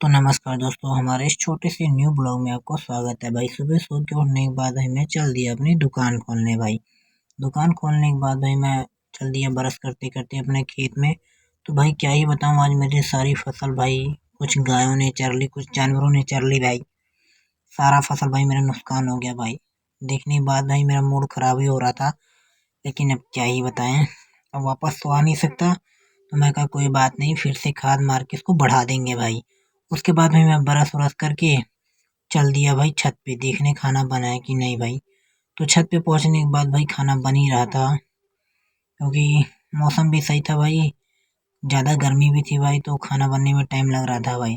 तो नमस्कार दोस्तों, हमारे इस छोटे से न्यू ब्लॉग में आपको स्वागत है भाई। सुबह सो के उठने के बाद भाई मैं चल दिया अपनी दुकान खोलने भाई। दुकान खोलने के बाद भाई मैं चल दिया ब्रश करते करते अपने खेत में। तो भाई क्या ही बताऊं, आज मेरी सारी फसल भाई कुछ गायों ने चर ली, कुछ जानवरों ने चर ली भाई। सारा फसल भाई मेरा नुकसान हो गया भाई। देखने के बाद भाई मेरा मूड खराब ही हो रहा था, लेकिन अब क्या ही बताएं, अब वापस तो आ नहीं सकता। तो मैं कहा कोई बात नहीं, फिर से खाद मार के इसको बढ़ा देंगे भाई। उसके बाद भाई मैं ब्रश व्रश करके चल दिया भाई छत पे देखने खाना बना है कि नहीं भाई। तो छत पे पहुंचने के बाद भाई खाना बन ही रहा था, क्योंकि मौसम भी सही था भाई, ज़्यादा गर्मी भी थी भाई, तो खाना बनने में टाइम लग रहा था भाई।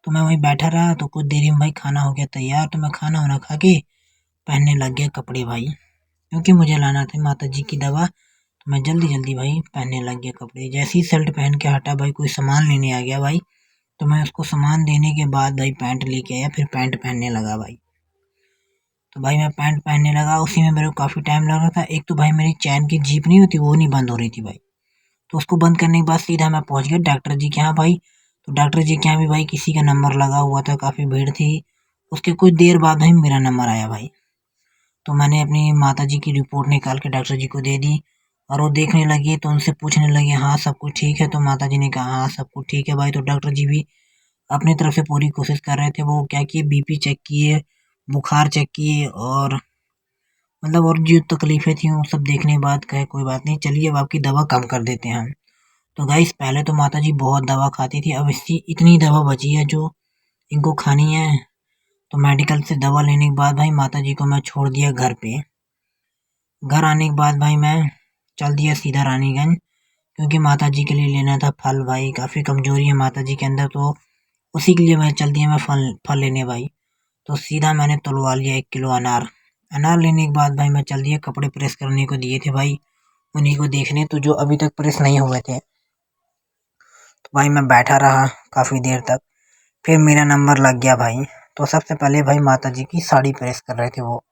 तो मैं वहीं बैठा रहा, तो कुछ देरी में भाई खाना हो गया तैयार। तो मैं खाना वाना खा के पहनने लग गया कपड़े भाई, क्योंकि मुझे लाना था माता जी की दवा। तो मैं जल्दी जल्दी भाई पहनने लग गया कपड़े। जैसे ही शर्ट पहन के हटा भाई, कोई सामान लेने आ गया भाई। तो मैं उसको सामान देने के बाद भाई पैंट लेके आया, फिर पैंट पहनने लगा भाई। तो भाई मैं पैंट पहनने लगा, उसी में मेरे को काफ़ी टाइम लग रहा था। एक तो भाई मेरी चैन की जीप नहीं होती, वो नहीं बंद हो रही थी भाई। तो उसको बंद करने के बाद सीधा मैं पहुंच गया डॉक्टर जी के यहाँ भाई। तो डॉक्टर जी के यहाँ भी भाई किसी का नंबर लगा हुआ था, काफ़ी भीड़ थी। उसके कुछ देर बाद भाई मेरा नंबर आया भाई। तो मैंने अपनी माता जी की रिपोर्ट निकाल के डॉक्टर जी को दे दी, और वो देखने लगे तो उनसे पूछने लगे हाँ सब कुछ ठीक है। तो माता जी ने कहा हाँ सब कुछ ठीक है भाई। तो डॉक्टर जी भी अपनी तरफ से पूरी कोशिश कर रहे थे। वो क्या किए, बीपी चेक किए, बुखार चेक किए, और मतलब और जो तकलीफें थी वो सब देखने के बाद कहे कोई बात नहीं, चलिए अब आपकी दवा कम कर देते हैं हम। तो गाइस पहले तो माता जी बहुत दवा खाती थी, अब इसकी इतनी दवा बची है जो इनको खानी है। तो मेडिकल से दवा लेने के बाद भाई माता जी को मैं छोड़ दिया घर पे। घर आने के बाद भाई मैं चल दिया सीधा रानीगंज, क्योंकि माता जी के लिए लेना था फल भाई। काफ़ी कमजोरी है माता जी के अंदर, तो उसी के लिए मैं चल दिया मैं फल फल लेने भाई। तो सीधा मैंने तुलवा लिया 1 किलो अनार। अनार लेने के बाद भाई मैं चल दिया कपड़े प्रेस करने को दिए थे भाई, उन्हीं को देखने, तो जो अभी तक प्रेस नहीं हुए थे। तो भाई मैं बैठा रहा काफ़ी देर तक, फिर मेरा नंबर लग गया भाई। तो सबसे पहले भाई माता जी की साड़ी प्रेस कर रहे थे वो,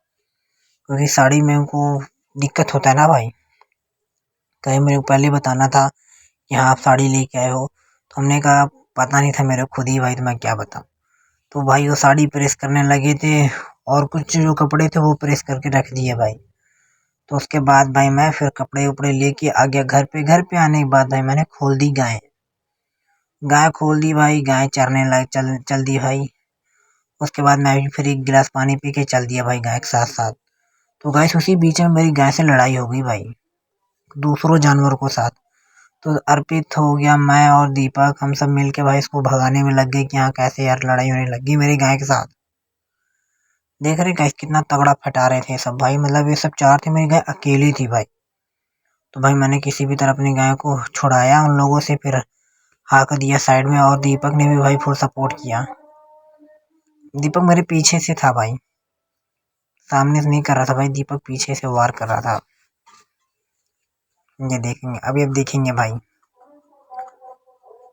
क्योंकि साड़ी में उनको दिक्कत होता है ना भाई। कहीं मेरे को पहले बताना था कि हाँ आप साड़ी लेके आए हो। तो हमने कहा पता नहीं था मेरे को खुद ही भाई, तो मैं क्या बताऊँ। तो भाई वो साड़ी प्रेस करने लगे थे, और कुछ जो कपड़े थे वो प्रेस करके रख दिए भाई। तो उसके बाद भाई मैं फिर कपड़े उपड़े लेके आ गया घर पे। घर पे आने के बाद भाई मैंने खोल दी गाय। गाय खोल दी भाई, गाय चरने लग चल दी भाई। उसके बाद मैं भी फिर एक गिलास पानी पी के चल दिया भाई गाय के साथ साथ। तो गाय उसी बीच में मेरी गाय से लड़ाई हो गई भाई, दूसरों जानवरों के साथ। तो अर्पित हो गया, मैं और दीपक हम सब मिलके भाई इसको भगाने में लग गए कि हाँ कैसे यार लड़ाई होने लगी मेरी गाय के साथ। देख रहे गाइस कितना तगड़ा फटा रहे थे सब भाई, मतलब ये सब चार थे, मेरी गाय अकेली थी भाई। तो भाई मैंने किसी भी तरह अपनी गाय को छुड़ाया उन लोगों से, फिर हाँक दिया साइड में, और दीपक ने भी भाई फुल सपोर्ट किया। दीपक मेरे पीछे से था भाई, सामने से नहीं कर रहा था भाई, दीपक पीछे से वार कर रहा था। ये देखेंगे अभी, अब देखेंगे भाई।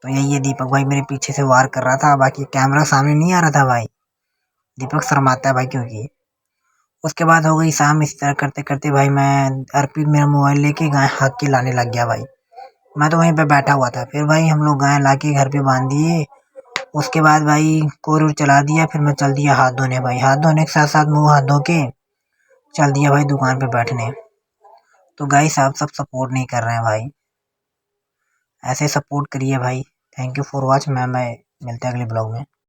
तो यही है, दीपक भाई मेरे पीछे से वार कर रहा था, बाकी कैमरा सामने नहीं आ रहा था भाई। दीपक शर्माता है भाई क्योंकि। उसके बाद हो गई शाम। इस तरह करते करते भाई मैं अर्पित मेरा मोबाइल लेके गाय हाँक के लाने लग गया भाई। मैं तो वहीं पे बैठा हुआ था। फिर भाई हम लोग गाय लाके घर पे बांध दिए। उसके बाद भाई कोर चला दिया, फिर मैं चल दिया हाथ धोने भाई। हाथ धोने के साथ साथ मुंह हाथ धो के चल दिया भाई दुकान पे बैठने। तो गाइस आप सब सपोर्ट नहीं कर रहे हैं भाई, ऐसे सपोर्ट करिए भाई। Thank you for watch. मैं मिलते हैं अगले ब्लॉग में।